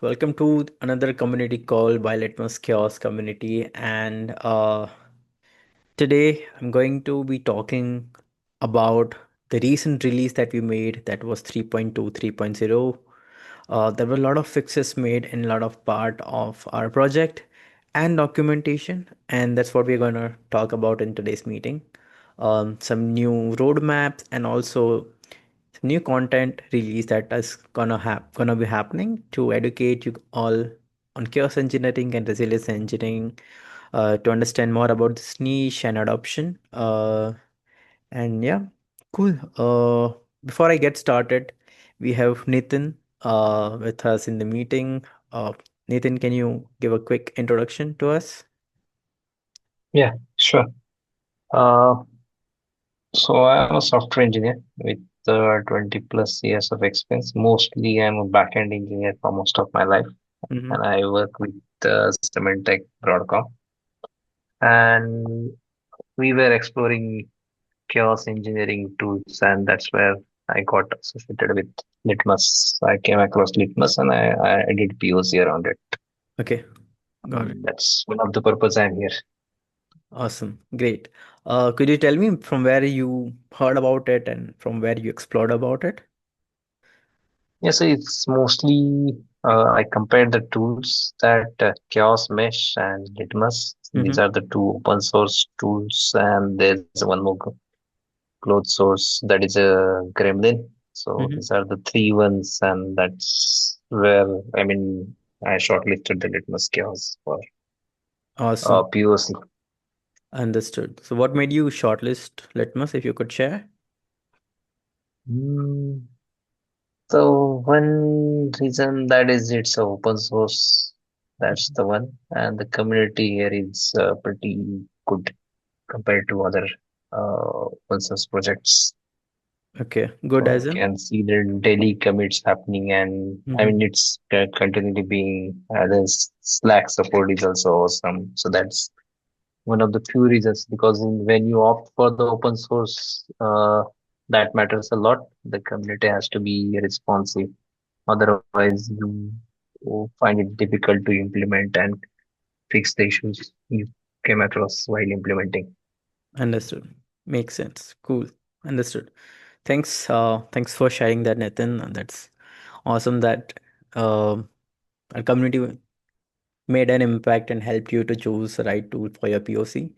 Welcome to another community call by LitmusChaos community. And today I'm going to be talking about the recent release that we made that was 3.2.3.0. There were a lot of fixes made in a lot of part of our project and documentation, and that's what we're going to talk about in today's meeting. Some new roadmaps and also new content release that is gonna be happening to educate you all on chaos engineering and resilience engineering, to understand more about this niche and adoption. And yeah, cool. Before I get started, we have Nathan with us in the meeting. Nathan, can you give a quick introduction to us? Yeah, sure. Uh, so I'm a software engineer with 20 plus years of experience. Mostly I'm a backend engineer for most of my life, Mm-hmm. and I work with Symantec Broadcom. And we were exploring chaos engineering tools, and that's where I got associated with Litmus. I came across Litmus, and I did POC around it. Okay, got it. That's one of the purpose I'm here. Awesome, great. Could you tell me from where you heard about it and from where you explored about it? Yeah, so it's mostly I compared the tools that Chaos Mesh and Litmus. These Mm-hmm. are the two open source tools, and there's one more closed source that is a Gremlin. So Mm-hmm. these are the three ones, and that's where I shortlisted the Litmus Chaos for Awesome. POC. Understood. So what made you shortlist Litmus, if you could share? Hmm. So one reason that is it's a open source. That's the one, and the community here is pretty good compared to other open source projects. Okay, good So as you in. can see the daily commits happening, and Mm-hmm. it's continually being there's Slack support is also awesome. So that's one of the few reasons because when you opt for the open source, that matters a lot. The community has to be responsive. Otherwise, you find it difficult to implement and fix the issues you came across while implementing. Understood. Makes sense. Cool. Understood. Thanks for sharing that, Nathan. That's awesome that uh, our community made an impact and helped you to choose the right tool for your POC.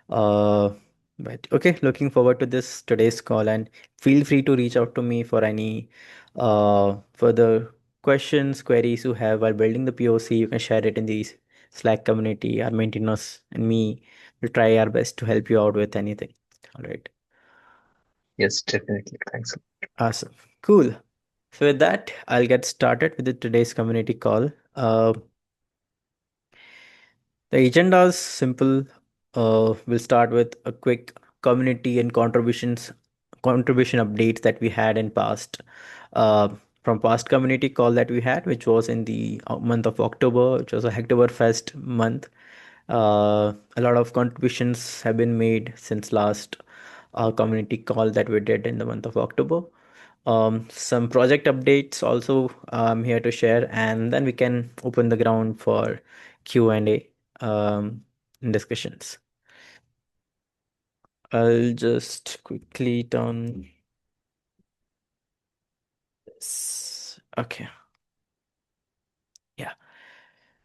Uh, but okay, looking forward to this today's call and feel free to reach out to me for any further questions, queries you have while building the POC. You can share it in the Slack community. Our maintainers and me will try our best to help you out with anything. All right. Yes, definitely. Thanks. Awesome. Cool. So with that, I'll get started with the today's community call. The agenda is simple. We'll start with a quick community and contribution updates that we had in past, uh, from past community call that we had, which was in the month of October, which was a Hacktoberfest month. A lot of contributions have been made since last community call that we did in the month of October. Some project updates also I'm here to share, and then we can open the ground for Q&A discussions. I'll just quickly turn this. Okay. Yeah.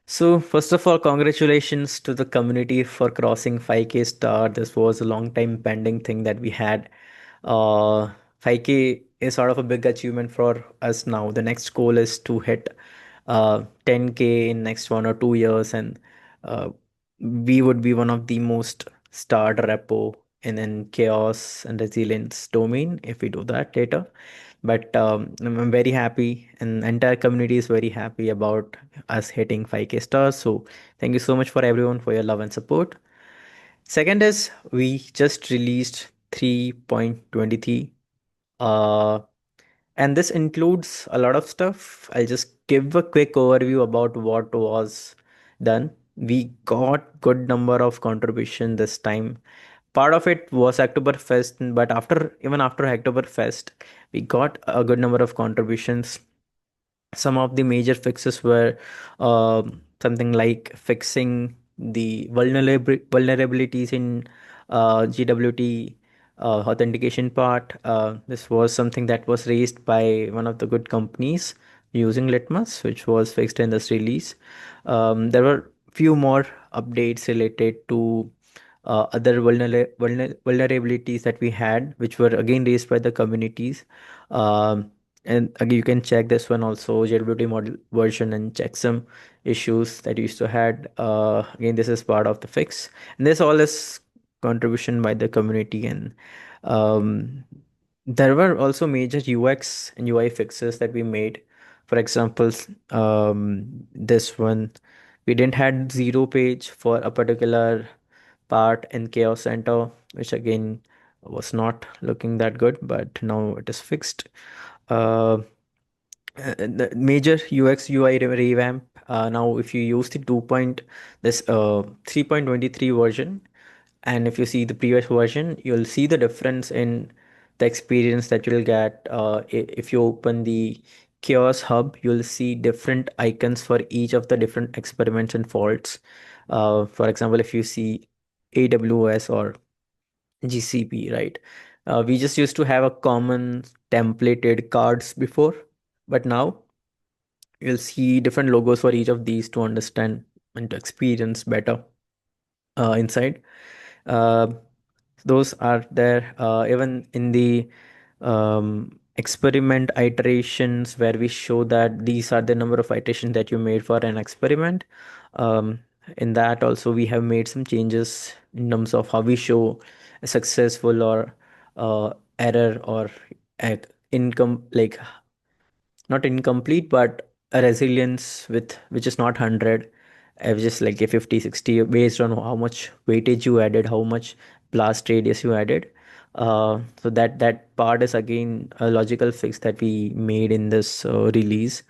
So first of all, congratulations to the community for crossing 5K star. This was a long time pending thing that we had. 5K is sort of a big achievement for us now. The next goal is to hit 10K in next 1 or 2 years, and uh, we would be one of the most starred repo in chaos and resilience domain if we do that later. But I'm very happy, and entire community is very happy about us hitting 5K stars. So thank you so much for everyone for your love and support. Second is we just released 3.23, uh, and this includes a lot of stuff. I'll just give a quick overview about what was done. We got good number of contribution this time. Part of it was Oktoberfest, but even after Oktoberfest, we got a good number of contributions. Some of the major fixes were something like fixing the vulnerabilities in GWT authentication part. This was something that was raised by one of the good companies using Litmus, which was fixed in this release. There were few more updates related to other vulnerabilities that we had, which were again raised by the communities. Um, and again, you can check this one also, JWT model version, and check some issues that you used to had. Again, this is part of the fix. And this all is contribution by the community. And um, there were also major UX and UI fixes that we made. For example, this one, we didn't had zero page for a particular part in Chaos Center, which again was not looking that good, but now it is fixed. Uh, the major UX UI revamp. Now, if you use the 2 point this 3.23 version, and if you see the previous version, you'll see the difference in the experience that you'll get. If you open the Chaos Hub, you'll see different icons for each of the different experiments and faults. For example, if you see AWS or GCP, right? We just used to have a common templated cards before, but now you'll see different logos for each of these to understand and to experience better inside. Uh, those are there even in the experiment iterations, where we show that these are the number of iterations that you made for an experiment. Um, in that also we have made some changes in terms of how we show a successful or error or income, like not incomplete, but a resilience with which is not 100, which is like a 50, 60, based on how much weightage you added, how much blast radius you added. So that part is again a logical fix that we made in this release.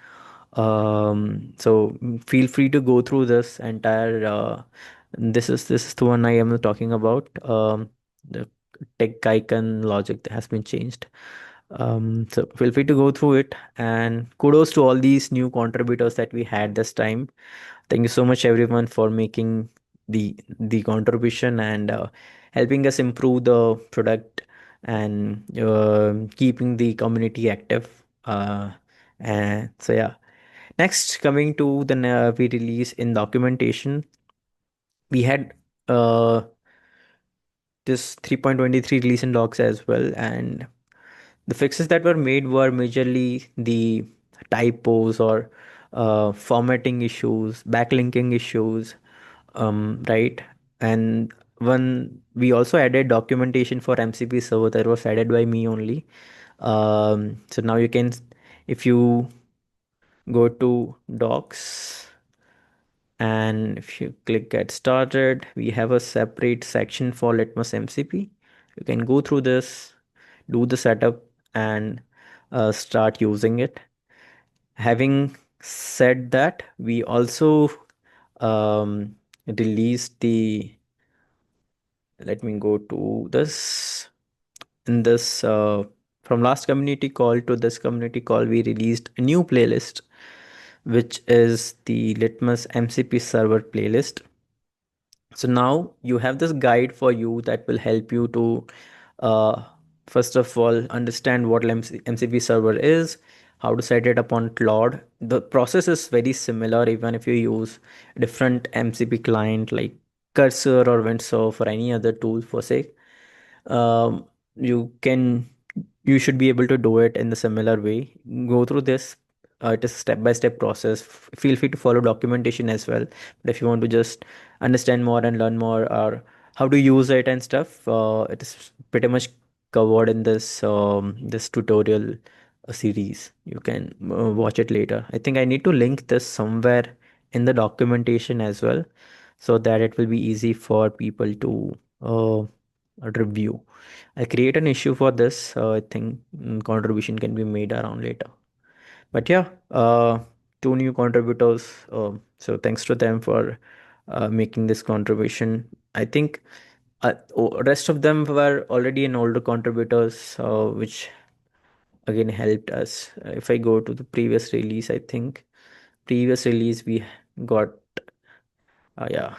So feel free to go through this entire this is the one I am talking about. The tech icon logic that has been changed. So feel free to go through it, and kudos to all these new contributors that we had this time. Thank you so much everyone for making the contribution and helping us improve the product and keeping the community active. And so yeah, next coming to the we release in documentation, we had this 3.23 release in docs as well, and the fixes that were made were majorly the typos or formatting issues, backlinking issues, right? And one, we also added documentation for MCP server that was added by me only. So now you can, if you go to docs and if you click get started, we have a separate section for Litmus MCP. You can go through this, do the setup, and start using it. Having said that, we also released the, let me go to this, in this from last community call to this community call, we released a new playlist, which is the Litmus MCP server playlist. So now you have this guide for you that will help you to uh, first of all understand what MCP server is, how to set it up on Claude. The process is very similar even if you use different MCP client like Cursor or Windsurf or any other tool for sake. um, you can, you should be able to do it in the similar way. Go through this. It is a step-by-step process. Feel free to follow documentation as well. But if you want to just understand more and learn more or how to use it and stuff, it is pretty much covered in this this tutorial series. You can watch it later. I think I need to link this somewhere in the documentation as well, so that it will be easy for people to review. I'll create an issue for this. I think contribution can be made around later. But yeah, two new contributors. So thanks to them for making this contribution. I think rest of them were already an older contributors, which again helped us. If I go to the previous release, I think previous release we got yeah,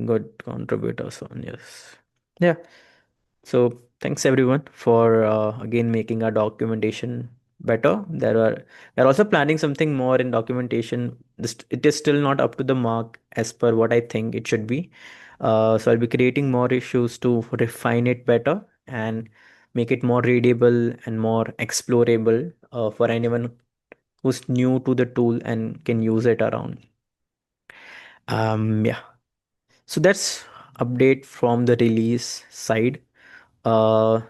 good contributors on. Yes, yeah. So thanks everyone for again making our documentation better. We're also planning something more in documentation. It is still not up to the mark as per what I think it should be. So I'll be creating more issues to refine it better and make it more readable and more explorable for anyone who's new to the tool and can use it around. Yeah. So that's update from the release side. Uh,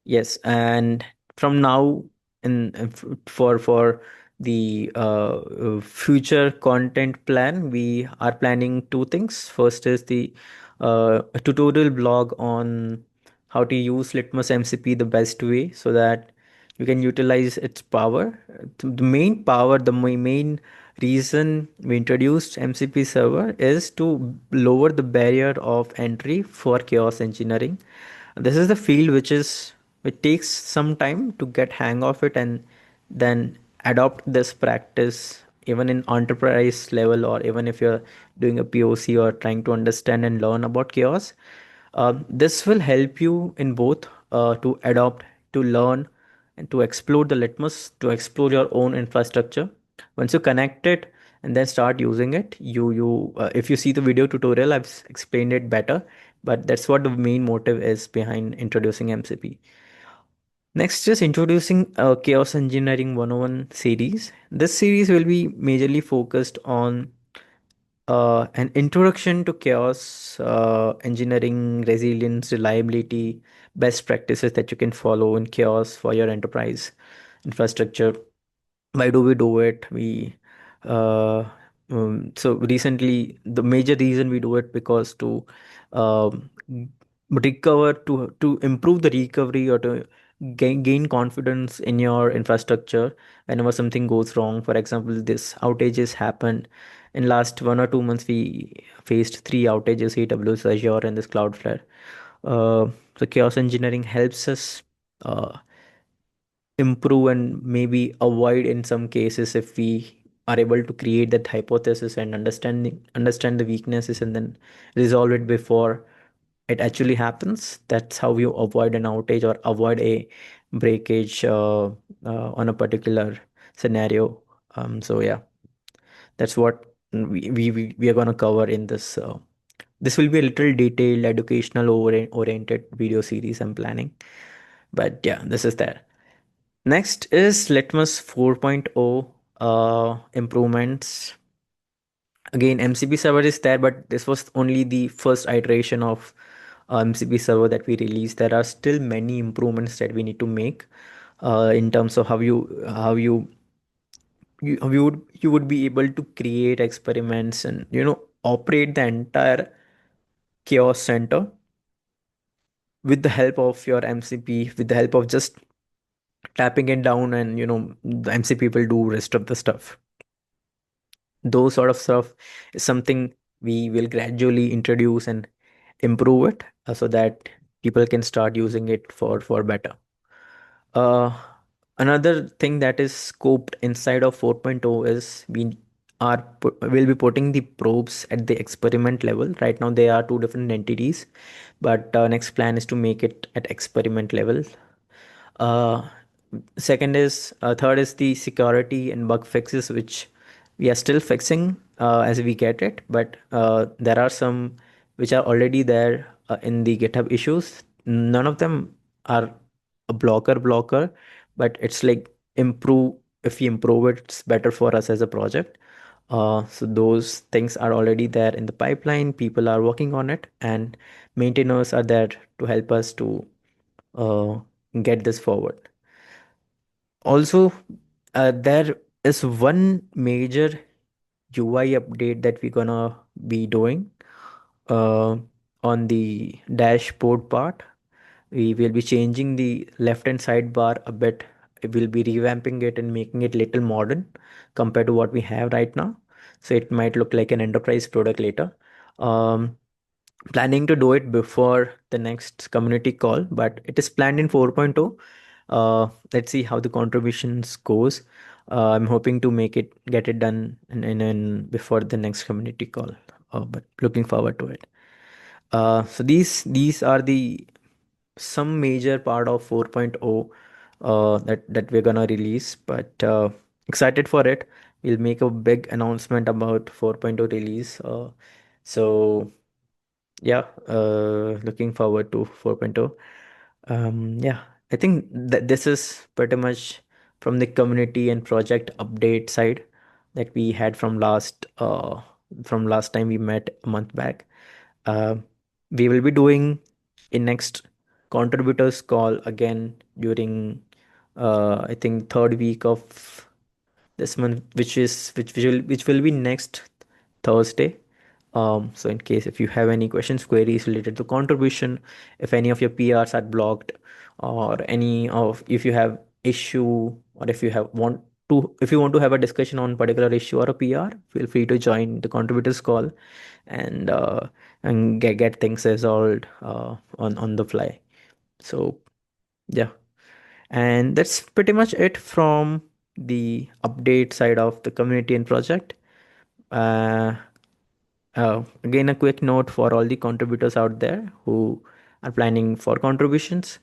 Yes, and from now for the future content plan, we are planning two things. First is the a tutorial blog on how to use Litmus MCP the best way so that you can utilize its power. The main power, main reason we introduced MCP server is to lower the barrier of entry for chaos engineering. This is the field which takes some time to get hang of it and then adopt this practice even in enterprise level, or even if you're doing a POC or trying to understand and learn about chaos. This will help you in both to adopt, to learn, and to explore the Litmus, to explore your own infrastructure. Once you connect it and then start using it, if you see the video tutorial, I've explained it better, but that's what the main motive is behind introducing MCP. Next is introducing a Chaos Engineering 101 series. This series will be majorly focused on an introduction to chaos engineering, resilience, reliability, best practices that you can follow in chaos for your enterprise infrastructure. Why do we do it? Uh, so recently the major reason we do it because to um, recover, to improve the recovery, or to gain confidence in your infrastructure whenever something goes wrong. For example, this outages happened in last 1 or 2 months. We faced three outages: AWS, Azure, and this Cloudflare. So chaos engineering helps us uh, improve and maybe avoid in some cases, if we are able to create that hypothesis and understand the weaknesses and then resolve it before it actually happens. That's how you avoid an outage or avoid a breakage on a particular scenario. So yeah, that's what we are going to cover in this. This will be a little detailed, educational, oriented video series I'm planning. But yeah, this is there. Next is Litmus 4.0 improvements. Again, MCP server is there, but this was only the first iteration of MCP server that we released. There are still many improvements that we need to make in terms of how you would be able to create experiments and operate the entire chaos center with the help of your MCP, with the help of just tapping it down, and the MCP will do rest of the stuff. Those sort of stuff is something we will gradually introduce and improve it so that people can start using it for better. uh, Another thing that is scoped inside of 4.0 is will be putting the probes at the experiment level. Right now they are two different entities, but next plan is to make it at experiment level. uh, Third is the security and bug fixes, which we are still fixing as we get it. But there are some which are already there in the GitHub issues. None of them are a blocker, but it's like improve. If we improve it, it's better for us as a project. So those things are already there in the pipeline. People are working on it, and maintainers are there to help us to uh, get this forward. Also, there is one major UI update that we're gonna be doing uh, on the dashboard part. We will be changing the left-hand sidebar a bit. We'll be revamping it and making it little modern compared to what we have right now. So it might look like an enterprise product later. Um, Planning to do it before the next community call, but it is planned in 4.0. Let's see how the contributions goes. I'm hoping to get it done in before the next community call. But looking forward to it. So these are the some major part of 4.0 that we're gonna release, but excited for it. We'll make a big announcement about 4.0 release. So yeah, looking forward to 4.0. Yeah, I think that this is pretty much from the community and project update side that we had from last time we met a month back. Uh, we will be doing a next contributors call again during I think third week of this month, which will be next Thursday. So in case if you have any questions, queries related to contribution, if any of your PRs are blocked, or any of if you have issue, or if you want to have a discussion on particular issue or a PR, feel free to join the contributors call and get things resolved on the fly. So yeah, and that's pretty much it from the update side of the community and project. Uh, Again, a quick note for all the contributors out there who are planning for contributions.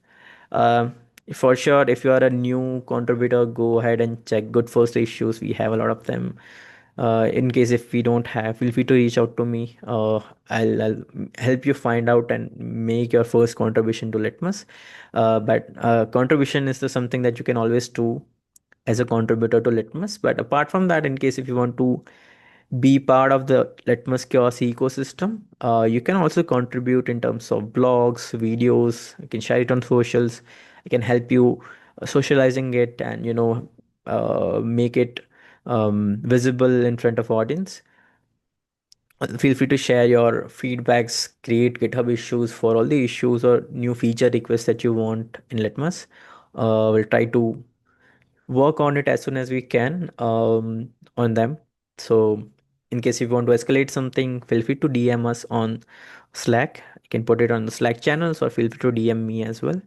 Uh, for sure, if you are a new contributor, go ahead and check good first issues. We have a lot of them. In case if we don't have, feel free to reach out to me. I'll help you find out and make your first contribution to Litmus. But contribution is the something that you can always do as a contributor to Litmus. But apart from that, in case if you want to be part of the LitmusChaos ecosystem, you can also contribute in terms of blogs, videos. You can share it on socials. I can help you socializing it and make it visible in front of audience. Feel free to share your feedbacks, create GitHub issues for all the issues or new feature requests that you want in Litmus. We'll try to work on it as soon as we can on them. So in case if you want to escalate something, feel free to DM us on Slack. You can put it on the Slack channels or feel free to DM me as well.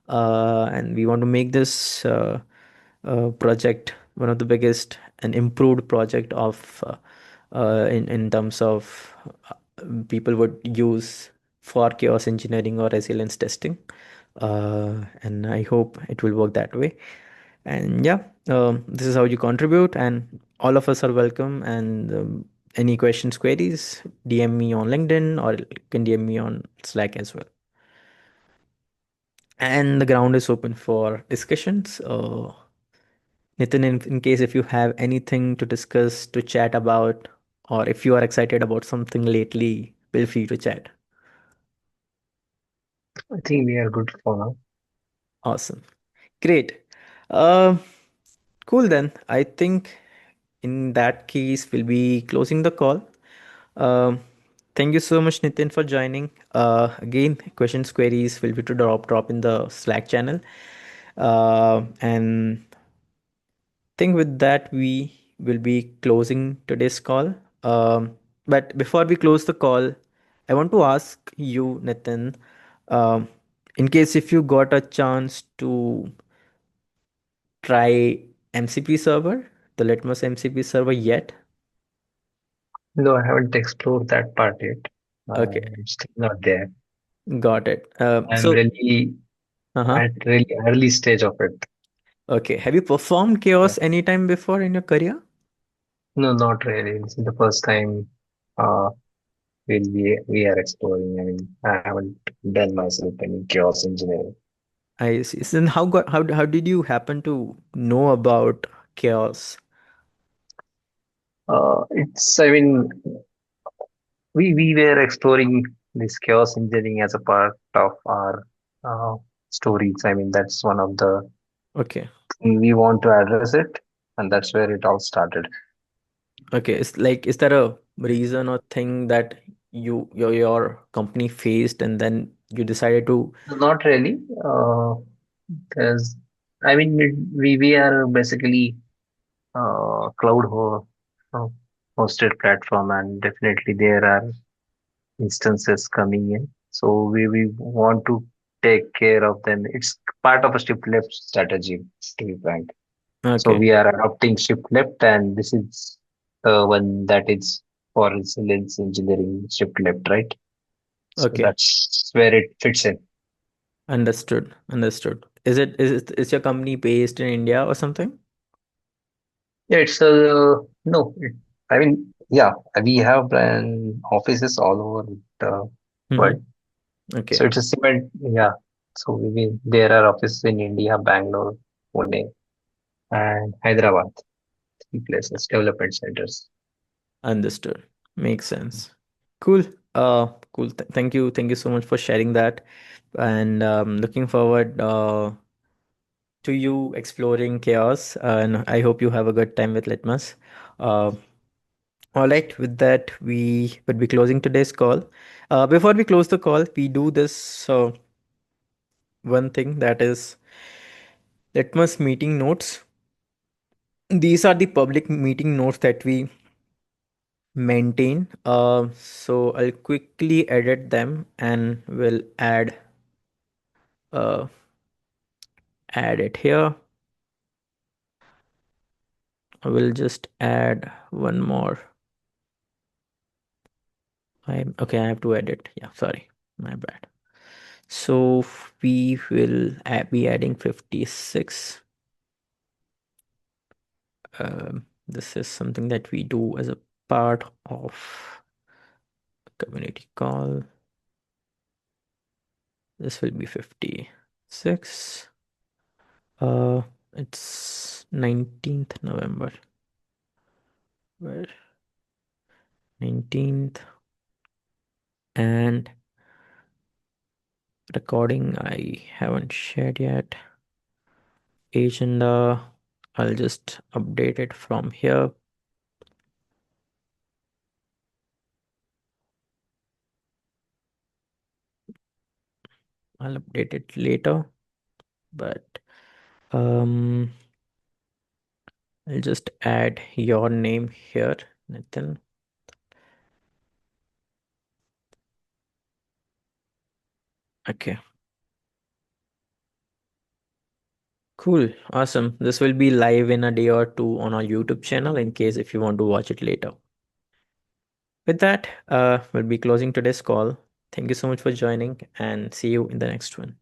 And we want to make this project one of the biggest and improved project of in terms of people would use for chaos engineering or resilience testing. And I hope it will work that way. And yeah, this is how you contribute, and all of us are welcome. And any questions, queries, DM me on LinkedIn or you can DM me on Slack as well. And the ground is open for discussions. Nitin, in case if you have anything to discuss, to chat about, or if you are excited about something lately, feel free to chat. I think we are good for now. Awesome. Great. Uh, cool then. I think in that case, we'll be closing the call. Um, Thank you so much, Nitin, for joining. Again, questions, queries, feel free to drop in the Slack channel. And think with that we will be closing today's call. But before we close the call, I want to ask you, Nitin, um, in case if you got a chance to try MCP server, the Litmus MCP server yet? No, I haven't explored that part yet. Okay, I'm still not there. got it. I'm really Uh-huh. at really early stage of it. Okay. Have you performed Yeah. chaos anytime before in your career? No, not really. This is the first time uh, we are exploring. I mean, I haven't done myself any chaos engineering. I see. So then how did you happen to know about chaos? I mean, we were exploring this chaos engineering as a part of our uh, stories. I mean, that's one of the Okay. thing we want to address it, and that's where it all started. Okay. Is there a reason or thing that your company faced and then you decided to? Not really, because I mean, we are basically cloud uh, hosted platform, and definitely there are instances coming in. So we want to take care of them. It's part of a shift left strategy, to be frank. So Okay. we are adopting shift left, and this is the one that is for resilience engineering shift left, right? So Okay. that's where it fits in. Understood. Understood. Is your company based in India or something? Yeah, it's no, I mean, yeah, we have brand offices all over the Mm-hmm. world. So Okay. it's a cement, yeah. So there are offices in India, Bangalore, Pune, and Hyderabad, three places, development centers. Understood. Makes sense. Cool. Cool. Thank you. Thank you so much for sharing that. And looking forward to you exploring chaos. And I hope you have a good time with Litmus. Uh, all right. With that, we would be closing today's call. Before we close the call, we do this one thing, that is Litmus meeting notes. These are the public meeting notes that we maintain. So I'll quickly edit them and we'll uh add it here. I will just add one more. I'm okay. I have to edit. Yeah, sorry, my bad. So we will be adding 56. This is something that we do as a part of community call. This will be 56. Uh, it's 19th November. Where 19th, and recording I haven't shared yet. Agenda, I'll just update it from here. I'll update it later, but um, I'll just add your name here, Nathan. Okay, cool, awesome. This will be live in a day or two on our YouTube channel in case if you want to watch it later. With that, we'll be closing today's call. Thank you so much for joining and see you in the next one.